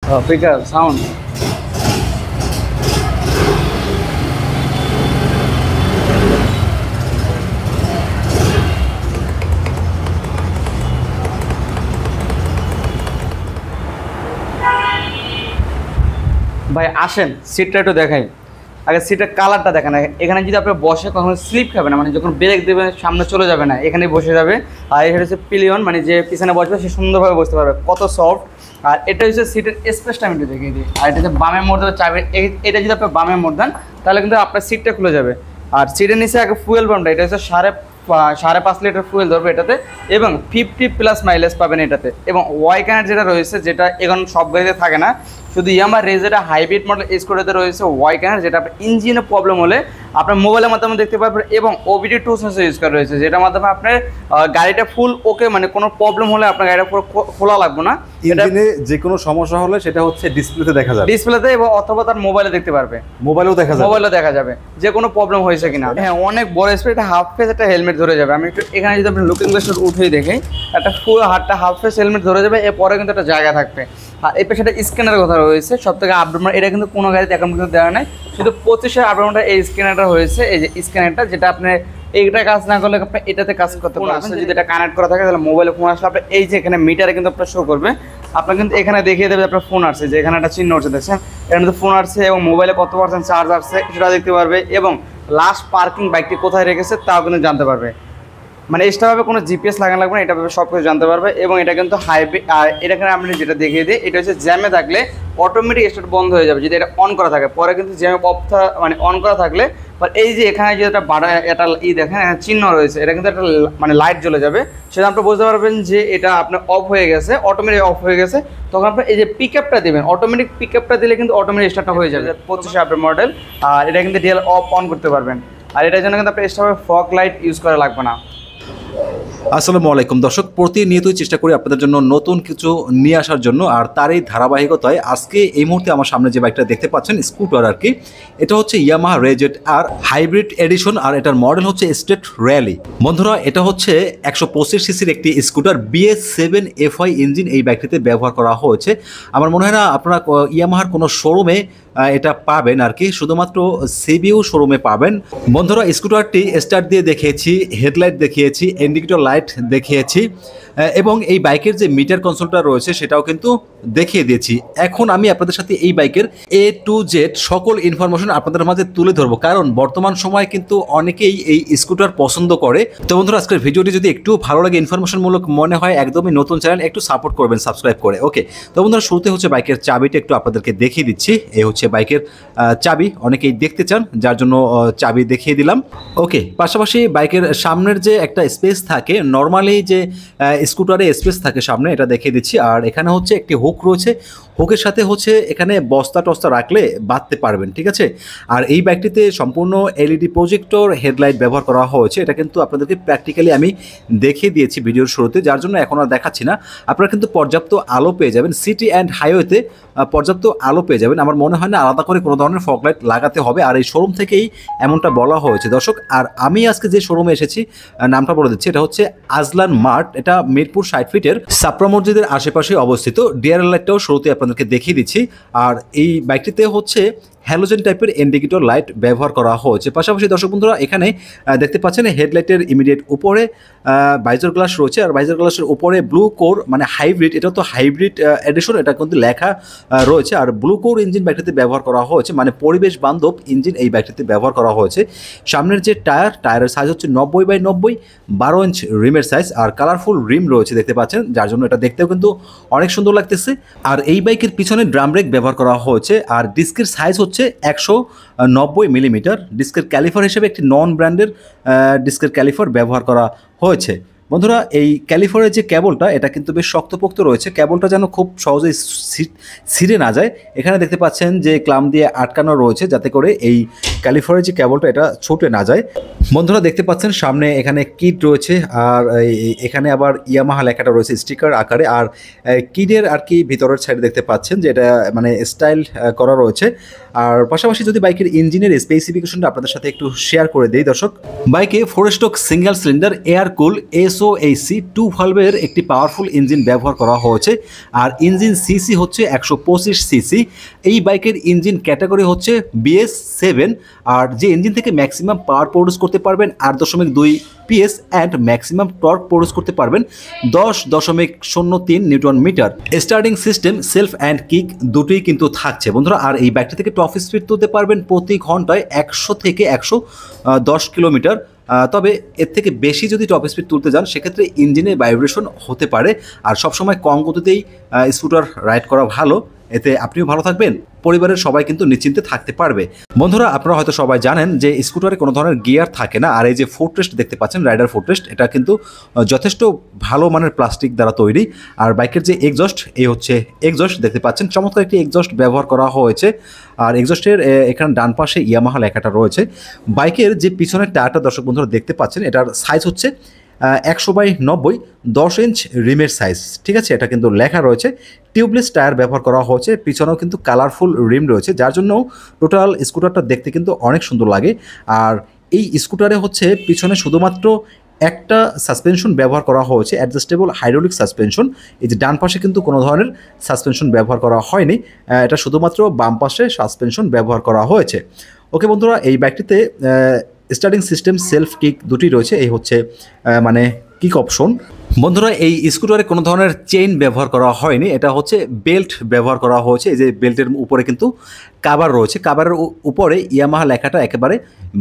Speaker sound. ভাই আসেন সিটটা একটু দেখাই। আগে সিটের কালারটা দেখেন। এখানে যদি আপনি বসে কখনো স্লিপ খাবে না, মানে যখন ব্রেক দেবে সামনে চলে যাবে না, এখানে বসে যাবে। আর এটা হচ্ছে পিলিয়ন, মানে যে পিছনে বসবে সে সুন্দরভাবে বসতে পারবে, কত সফট। আর এটা হচ্ছে সিটের স্পেসটা আমি একটু দেখিয়ে দিই। আর এটা হচ্ছে বামে মোড় দেবে চাবি, এটা যদি আপনি বামে মোড় দেন তাহলে কিন্তু আপনার সিটটা খুলে যাবে। আর সিটের নিচে আগে ফুয়েল পাম্পটা, এটা হচ্ছে 5.5 লিটার ফুয়েল ধরবে এটাতে, এবং 50+ মাইলেজ পাবেন এটাতে। এবং ওয়াই কানেক্ট যেটা রয়েছে, যেটা এখন সব গাড়িতে থাকে না, শুধু ইয়ামাহা রেজেটা হাইব্রিড মডেল স্কুটারতে রয়েছে ওয়াই কানেক্ট, যেটা আপনার ইঞ্জিনে প্রবলেম হলে আপনার মোবাইলের মাধ্যমে দেখতে পাবেন। এবং ওবিডি 2 সেন্সর ইউজ করা রয়েছে, যেটার মাধ্যমে আপনার গাড়িটা ফুল ওকে, মানে কোনো প্রবলেম হলে আপনার গাড়িটা পুরো খোলা লাগবে না। ইঞ্জিনে যে কোনো সমস্যা হলে সেটা হচ্ছে ডিসপ্লেতে দেখা যাবে, ডিসপ্লেতে এবং অথবা তার মোবাইলে দেখতে পারবে, মোবাইলেও দেখা যাবে যে কোনো প্রবলেম হয়েছে কিনা। হ্যাঁ, অনেক বড় স্পেস, একটা হাফ ফেস একটা হেলমেট ধরে যাবে। আমি একটু এখানে যদি আপনি লুকিং গ্লাসটা উঠেই দেখি, একটা ফুল হাতটা হাফ ফেস হেলমেট ধরে যাবে, এরপরে কিন্তু একটা জায়গা থাকবে। আর এই পেছনে স্ক্যানারের কথা রয়েছে, সব থেকে আপডেট, এটা কিন্তু কোনো গাড়িতে এখন পর্যন্ত দেওয়া নাই, শুধু 25-এর আপডেটটা এই স্ক্যানারটা হয়েছে। এই যে স্ক্যানারটা, যেটা আপনি এইটা কাজ না করলে আপনি এটাতে কাজ করতে পারবেন। যদি এটা কানেক্ট করা থাকে তাহলে মোবাইলে ফোন আসলে আপনি এই যে এখানে মিটারে কিন্তু আপনার শো করবে, আপনার কিন্তু এখানে দেখিয়ে দেবে আপনার ফোন আসছে, যে এখানে একটা চিহ্ন উঠছে দেখছেন, এখানে কিন্তু ফোন আসছে, এবং মোবাইলে কত % চার্জ আসছে সেটা দেখতে পারবে, এবং লাস্ট পার্কিং বাইকটি কোথায় রেখেছে তাও কিন্তু জানতে পারবে। মানে এক্সট্রাভাবে কোনো জিপিএস লাগানো লাগবে না, এটা সব কিছু জানতে পারবে। এবং এটা কিন্তু হাইব্রিড। আর এখানে আপনি যেটা দেখিয়ে দিই, এটা হচ্ছে জ্যামে থাকলে অটোমেটিক স্টার্ট বন্ধ হয়ে যাবে যদি এটা অন করা থাকে। পরে কিন্তু জ্যামে মানে অন করা থাকলে এই যে এখানে যে একটা এটা দেখেন চিহ্ন রয়েছে, এটা কিন্তু একটা মানে লাইট জ্বলে যাবে, সেটা আপনি বুঝতে পারবেন যে এটা আপনার অফ হয়ে গেছে, অটোমেটিক অফ হয়ে গেছে। তখন আপনি এই যে পিকআপটা দেবেন, অটোমেটিক পিকআপটা দিলে কিন্তু অটোমেটিক স্টার্টটা হয়ে যাবে। 25 আপডেট মডেল। আর এটা কিন্তু ডিএল অফ অন করতে পারবেন। আর এটার জন্য কিন্তু আপনি এক্সট্রাভাবে ফগ লাইট ইউজ করা লাগবে না। আসসালামু আলাইকুম দর্শক, প্রতিনিয়তই চেষ্টা করি আপনাদের জন্য নতুন কিছু নিয়ে আসার জন্য। আর তারই ধারাবাহিকতায় আজকে এই মুহূর্তে আমার সামনে যে বাইকটা দেখতে পাচ্ছেন, স্কুটার আর কি, এটা হচ্ছে ইয়ামাহা রেজেট আর হাইব্রিড এডিশন, আর এটার মডেল হচ্ছে স্টেট র্যালি। বন্ধুরা, এটা হচ্ছে 125 সিসির একটি স্কুটার, BS7 FI ইঞ্জিন এই বাইকটিতে ব্যবহার করা হয়েছে। আমার মনে হয় না আপনারা ইয়ামাহার কোনো শোরুমে এটা পাবেন আর কি, শুধুমাত্র সিবিইউ শোরুমে পাবেন। বন্ধুরা, স্কুটারটি স্টার্ট দিয়ে দেখিয়েছি, হেডলাইট দেখিয়েছি, ইন্ডিকেটর লাইট দেখিয়েছি, এবং এই বাইকের যে মিটার কনসোলটা রয়েছে সেটাও কিন্তু দেখিয়ে দিয়েছি। এখন আমি আপনাদের সাথে এই বাইকের A to Z সকল ইনফরমেশন আপনাদের মাঝে তুলে ধরবো, কারণ বর্তমান সময়ে কিন্তু অনেকেই এই স্কুটার পছন্দ করে। তো বন্ধুরা, আজকের ভিডিওটি যদি একটু ভালো লাগে, ইনফরমেশনমূলক মনে হয়, একদমই নতুন চ্যানেল, একটু সাপোর্ট করবেন সাবস্ক্রাইব করে। ওকে, তো বন্ধুরা, শুরুতে হচ্ছে বাইকের চাবিটা একটু আপনাদেরকে দেখিয়ে দিচ্ছি। এই হচ্ছে বাইকের চাবি, অনেকেই দেখতে চান যার জন্য চাবি দেখিয়ে দিলাম। ওকে, পাশাপাশি বাইকের সামনের যে একটা স্পেস থাকে, নর্মালি যে স্কুটারে স্পেস থাকে সামনে, এটা দেখিয়ে দিচ্ছি। আর এখানে হচ্ছে একটি হুক রয়েছে, হুকের সাথে হচ্ছে এখানে বস্তা টস্তা রাখলে বাঁধতে পারবেন, ঠিক আছে। আর এই বাইকটিতে সম্পূর্ণ LED প্রজেক্টর হেডলাইট ব্যবহার করা হয়েছে, এটা কিন্তু আপনাদেরকে প্র্যাকটিক্যালি আমি দেখিয়ে দিয়েছি ভিডিওর শুরুতে, যার জন্য এখন আর দেখাচ্ছি না। আপনারা কিন্তু পর্যাপ্ত আলো পেয়ে যাবেন, সিটি অ্যান্ড হাইওয়েতে পর্যাপ্ত আলো পেয়ে যাবেন। আমার মনে হয় না আলাদা করে কোনো ধরনের ফগ লাইট লাগাতে হবে, আর এই শোরুম থেকেই এমনটা বলা হয়েছে দর্শক। আর আমি আজকে যে শোরুমে এসেছি নামটা বলে দিচ্ছি, এটা হচ্ছে আজলান মার্ট, এটা মিরপুর 60 ফিটের সাপ্রা মসজিদের আশেপাশে অবস্থিত। ডিআরএল লাইটটাও শুরুতে আপনাদেরকে দেখিয়ে দিচ্ছি। আর এই বাইকটিতে হচ্ছে হ্যালোজেন টাইপের ইন্ডিকেটর লাইট ব্যবহার করা হয়েছে। পাশাপাশি দর্শক বন্ধুরা, এখানে দেখতে পাচ্ছেন হেডলাইটের ইমিডিয়েট উপরে ভাইজার গ্লাস রয়েছে, আর ভাইজার গ্লাসের উপরে ব্লু কোর, মানে হাইব্রিড, এটা তো হাইব্রিড এডিশন, এটা কিন্তু লেখা রয়েছে। আর ব্লু কোর ইঞ্জিন বাইকটিতে ব্যবহার করা হয়েছে, মানে পরিবেশ বান্ধব ইঞ্জিন এই বাইকটিতে ব্যবহার করা হয়েছে। সামনের যে টায়ারের সাইজ হচ্ছে 90/90, 12 ইঞ্চ রিমের সাইজ, আর কালারফুল রিম রয়েছে দেখতে পাচ্ছেন, যার জন্য এটা দেখতেও কিন্তু অনেক সুন্দর লাগতেছে। আর এই বাইকের পিছনে ড্রাম ব্রেক ব্যবহার করা হয়েছে, আর ডিস্কের সাইজ হচ্ছে 190 মিলিমিটার। ডিস্কের ক্যালিফার হিসেবে একটি নন ব্র্যান্ডের ডিস্কের ক্যালিফার ব্যবহার করা হয়েছে। বন্ধুরা, এই ক্যালিফারের যে কেবলটা, এটা কিন্তু বেশ শক্তপোক্ত রয়েছে, কেবলটা যেন খুব সহজেই ছিঁড়ে না যায়। এখানে দেখতে পাচ্ছেন যে ক্লাম দিয়ে আটকানো রয়েছে, যাতে করে এই ক্যালিফারের যে কেবলটা এটা ছুটে না যায়। বন্ধুরা, দেখতে পাচ্ছেন সামনে এখানে কিট রয়েছে, আর এখানে আবার ইয়ামাহা লেখাটা রয়েছে স্টিকার আকারে। আর কিটের আর কি ভিতরের সাইডে দেখতে পাচ্ছেন যে এটা মানে স্টাইল করা রয়েছে। আর পাশাপাশি যদি বাইকের ইঞ্জিনের স্পেসিফিকেশনটা আপনাদের সাথে একটু শেয়ার করে দেই দর্শক, বাইকে 4 স্ট্রোক সিঙ্গেল সিলিন্ডার এয়ার কুল SOAC 2 ভালভের একটি পাওয়ারফুল ইঞ্জিন ব্যবহার করা হয়েছে। আর ইঞ্জিন সিসি হচ্ছে 125 সিসি। এই বাইকের ইঞ্জিন ক্যাটাগরি হচ্ছে BS7। আর যে ইঞ্জিন থেকে ম্যাক্সিমাম পাওয়ার প্রডিউস করতে পারবেন 8.2 PS and maximum torque produce করতে পারবেন 10.03 newton metre. Starting system self and kick দুটোই কিন্তু থাকছে বন্ধুরা। আর এই বাইকটা থেকে টপ স্পিড তুলতে পারবেন প্রতি ঘন্টায় 100 থেকে 110 কিলোমিটার। তবে এর থেকে বেশি যদি টপ স্পিড তুলতে যান সেক্ষেত্রে ইঞ্জিনের ভাইব্রেশন হতে পারে। আর সবসময় কম গতিতেই স্কুটার রাইড করা ভালো, এতে আপনিও ভালো থাকবেন, পরিবারের সবাই কিন্তু নিশ্চিন্তে থাকতে পারবে। বন্ধুরা আপনারা হয়তো সবাই জানেন যে স্কুটারে কোনো ধরনের গিয়ার থাকে না। আর এই যে ফুটরেস্ট দেখতে পাচ্ছেন, রাইডার ফুটরেস্ট, এটা কিন্তু যথেষ্ট ভালো মানের প্লাস্টিক দ্বারা তৈরি। আর বাইকের যে এক্সস্ট, এই হচ্ছে এক্সস্ট দেখতে পাচ্ছেন, চমৎকার একটি এক্সস্ট ব্যবহার করা হয়েছে। আর এক্সস্টের এখানে ডান পাশে ইয়ামাহা লেখাটা রয়েছে। বাইকের যে পিছনের টায়ারটা দর্শক বন্ধুরা দেখতে পাচ্ছেন, এটার সাইজ হচ্ছে 100/90 10 ইঞ্চ রিমের সাইজ, ঠিক আছে। এটা কিন্তু লেখা রয়েছে। টিউবলেস টায়ার ব্যবহার করা হয়েছে, পিছনেও কিন্তু কালারফুল রিম রয়েছে, যার জন্য টোটাল স্কুটারটা দেখতে কিন্তু অনেক সুন্দর লাগে। আর এই স্কুটারে হচ্ছে পিছনে শুধুমাত্র একটা সাসপেনশন ব্যবহার করা হয়েছে, অ্যাডজাস্টেবল হাইড্রোলিক সাসপেনশন। এই যে ডান পাশে কিন্তু কোনো ধরনের সাসপেনশন ব্যবহার করা হয়নি, এটা শুধুমাত্র বাম পাশে সাসপেনশন ব্যবহার করা হয়েছে। ওকে বন্ধুরা, এই বাইকটিতে স্টার্টিং সিস্টেম সেলফ কিক দুটি রয়েছে, এই হচ্ছে মানে কিক অপশন। বন্ধুরা এই স্কুটারে কোনো ধরনের চেইন ব্যবহার করা হয়নি, এটা হচ্ছে বেল্ট ব্যবহার করা হয়েছে। এই যে বেল্টের উপরে কিন্তু কাভার রয়েছে, কাভারের উপরে ইয়ামাহা লেখাটা একেবারে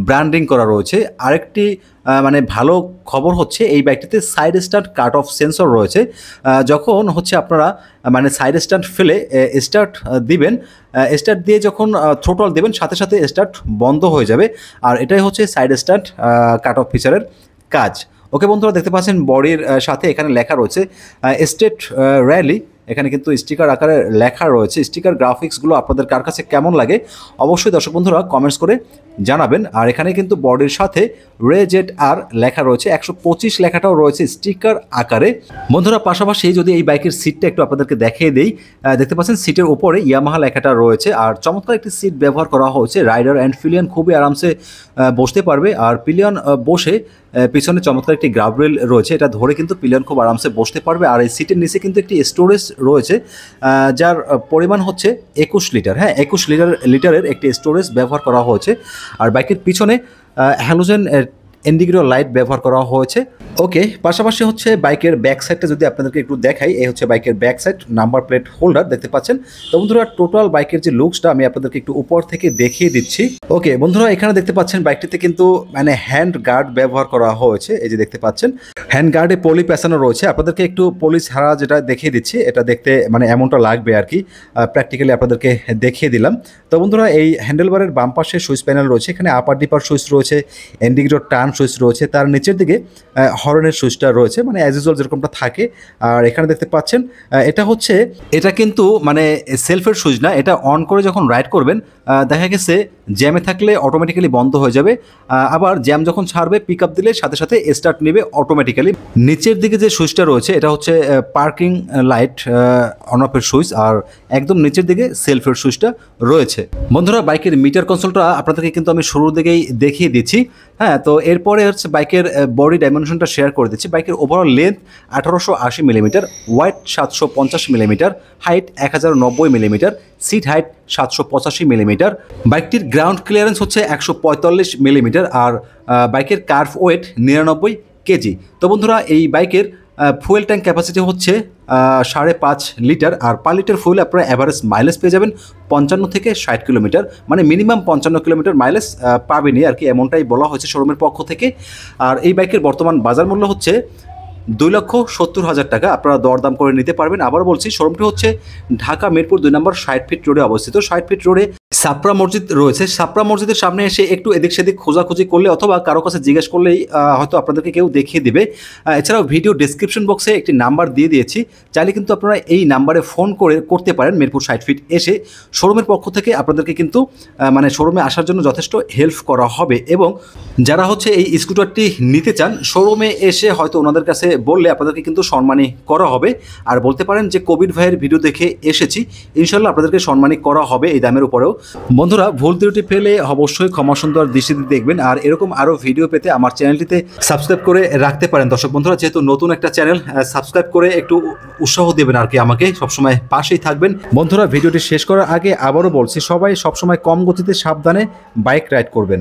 ব্র্যান্ডিং করা রয়েছে। আরেকটি মানে ভালো খবর হচ্ছে এই বাইকটিতে side start cut off sensor রয়েছে। যখন হচ্ছে আপনারা মানে সাইড স্টার্ট ফেলে স্টার্ট দিবেন, স্টার্ট দিয়ে যখন থ্রোটল দেবেন সাথে সাথে স্টার্ট বন্ধ হয়ে যাবে। আর এটাই হচ্ছে সাইড স্টার্ট কাট অফ ফিচারের কাজ। ওকে বন্ধুরা, দেখতে পাচ্ছেন বডির সাথে এখানে লেখা রয়েছে স্টেট র্যালি। এখানে কিন্তু স্টিকার আকারে লেখা রয়েছে। স্টিকার গ্রাফিক্সগুলো আপনাদের কার কাছে কেমন লাগে অবশ্যই দর্শক বন্ধুরা কমেন্টস করে জানাবেন। আর এখানে কিন্তু বডির সাথে REZ-R লেখা রয়েছে, 125 লেখাটাও রয়েছে স্টিকার আকারে। বন্ধুরা পাশাপাশি যদি এই বাইকের সিটটা একটু আপনাদেরকে দেখিয়ে দেই, দেখতে পাচ্ছেন সিটের উপরে ইয়ামাহা লেখাটা রয়েছে। আর চমৎকার একটি সিট ব্যবহার করা হয়েছে। রাইডার অ্যান্ড পিলিয়ন খুবই আরামসে বসতে পারবে। আর পিলিয়ন বসে পিছনে চমৎকার একটি গ্রাবরেল রয়েছে, এটা ধরে কিন্তু পিলিয়ন খুব আরামসে বসতে পারবে। আর এই সিটের নিচে কিন্তু একটি স্টোরেজ রয়েছে, যার পরিমাণ হচ্ছে 21 লিটার। হ্যাঁ, 21 লিটারের একটি স্টোরেজ ব্যবহার করা হয়েছে। আর বাইকের পিছনে হ্যালোজেন ইন্ডিকেটর লাইট ব্যবহার করা হয়েছে। ওকে, পাশাপাশি হচ্ছে বাইকের ব্যাক সাইডটা যদি আপনাদেরকে একটু দেখাই, এই হচ্ছে বাইকের back side, number plate holder দেখতে পাচ্ছেন। তো বন্ধুরা টোটাল বাইকের যে লুকসটা আমি আপনাদেরকে একটু উপর থেকে দেখিয়ে দিচ্ছি। ওকে বন্ধুরা, এখানে দেখতে পাচ্ছেন বাইকটিতে কিন্তু মানে হ্যান্ড গার্ড ব্যবহার করা হয়েছে। এই যে দেখতে পাচ্ছেন হ্যান্ড গার্ডে পলি পেঁচানো রয়েছে। আপনাদেরকে একটু পলি ছাড়া যেটা দেখিয়ে দিচ্ছি, এটা দেখতে মানে এমনটা লাগবে আর কি, প্র্যাকটিক্যালি আপনাদেরকে দেখিয়ে দিলাম। তো বন্ধুরা এই হ্যান্ডেলবারের বাম পাশে সুইচ প্যানেল রয়েছে, এখানে আপার ডিপার সুইচ রয়েছে, ইন্ডিকেটর টার্ন সুইচ রয়েছে, তার নিচের দিকে হর্নের সুইচটা রয়েছে, মানে অ্যাজ ইউজুয়াল যেরকমটা থাকে। আর এখানে দেখতে পাচ্ছেন এটা কিন্তু মানে সেলফের সুইচ না, এটা অন করে যখন রাইড করবেন দেখা গেছে জ্যামে থাকলে অটোমেটিক্যালি বন্ধ হয়ে যাবে, আবার জ্যাম যখন ছাড়বে পিক আপ দিলে সাথে সাথে স্টার্ট নেবে অটোমেটিক্যালি। নিচের দিকে যে সুইচটা রয়েছে এটা হচ্ছে পার্কিং লাইট অন অফের সুইচ, আর একদম নিচের দিকে সেলফের সুইচটা রয়েছে। বন্ধুরা বাইকের মিটার কনসোলটা আপনাদেরকে কিন্তু আমি শুরুর দিকেই দেখিয়ে দিচ্ছি। হ্যাঁ, তো এরপরে হচ্ছে বাইকের বডি ডাইমেনশনটা শেয়ার করে দিচ্ছি। বাইকের overall length 1880 millimetre, wide 750 millimetre, height 1090 millimetre, seat height 785 millimetre. বাইকটির গ্রাউন্ড ক্লিয়ারেন্স হচ্ছে 145 মিলিমিটার। আর বাইকের কার্ভ ওয়েট 99 কেজি। তো বন্ধুরা এই বাইকের ফুয়েল ট্যাঙ্ক ক্যাপাসিটি হচ্ছে 5.5 লিটার। আর পার লিটার ফুয়েল আপনারা অ্যাভারেজ মাইলেজ পেয়ে যাবেন 55 থেকে 60 কিলোমিটার, মানে মিনিমাম 55 কিলোমিটার মাইলেজ পাবেনই আর কি, এমনটাই বলা হয়েছে শোরুমের পক্ষ থেকে। আর এই বাইকের বর্তমান বাজার মূল্য হচ্ছে 2,70,000 টাকা। আপনারা দরদাম করে নিতে পারবেন। আবার বলছি, শোরুমটি হচ্ছে ঢাকা মিরপুর 2 নম্বর 60 ফিট রোডে অবস্থিত। 60 ফিট রোডে সাপ্রা মসজিদ রয়েছে। সাপ্রা মসজিদের সামনে এসে একটু এদিক সেদিক খোঁজাখুঁজি করলে অথবা কারো কাছে জিজ্ঞেস করলেই হয়তো আপনাদেরকে কেউ দেখিয়ে দিবে। এছাড়াও ভিডিও ডেসক্রিপশন বক্সে একটি নাম্বার দিয়ে দিয়েছি, চাইলে কিন্তু আপনারা এই নাম্বারে ফোন করতে পারেন। মিরপুর 60 ফিট এসে শোরুমের পক্ষ থেকে আপনাদেরকে কিন্তু মানে শোরুমে আসার জন্য যথেষ্ট হেল্প করা হবে। এবং যারা হচ্ছে এই স্কুটারটি নিতে চান শোরুমে এসে হয়তো ওনাদের কাছে বললে আপনাদেরকে কিন্তু সম্মানী করা হবে। আর বলতে পারেন যে কবির ভাইয়ের ভিডিও দেখে এসেছি, ইনশাল্লাহ আপনাদেরকে সম্মানী করা হবে এই দামের উপরেও। বন্ধুরা ভুল ত্রুটি পেলে অবশ্যই ক্ষমা সুন্দর দৃষ্টিতে দেখবেন, আর এরকম আরও ভিডিও পেতে আমার চ্যানেলটিতে সাবস্ক্রাইব করে রাখতে পারেন। দর্শক বন্ধুরা, যেহেতু নতুন একটা চ্যানেল, সাবস্ক্রাইব করে একটু উৎসাহ দেবেন আর কি, আমাকে সবসময় পাশেই থাকবেন। বন্ধুরা ভিডিওটি শেষ করার আগে আবারও বলছি, সবাই সবসময় কম গতিতে সাবধানে বাইক রাইড করবেন।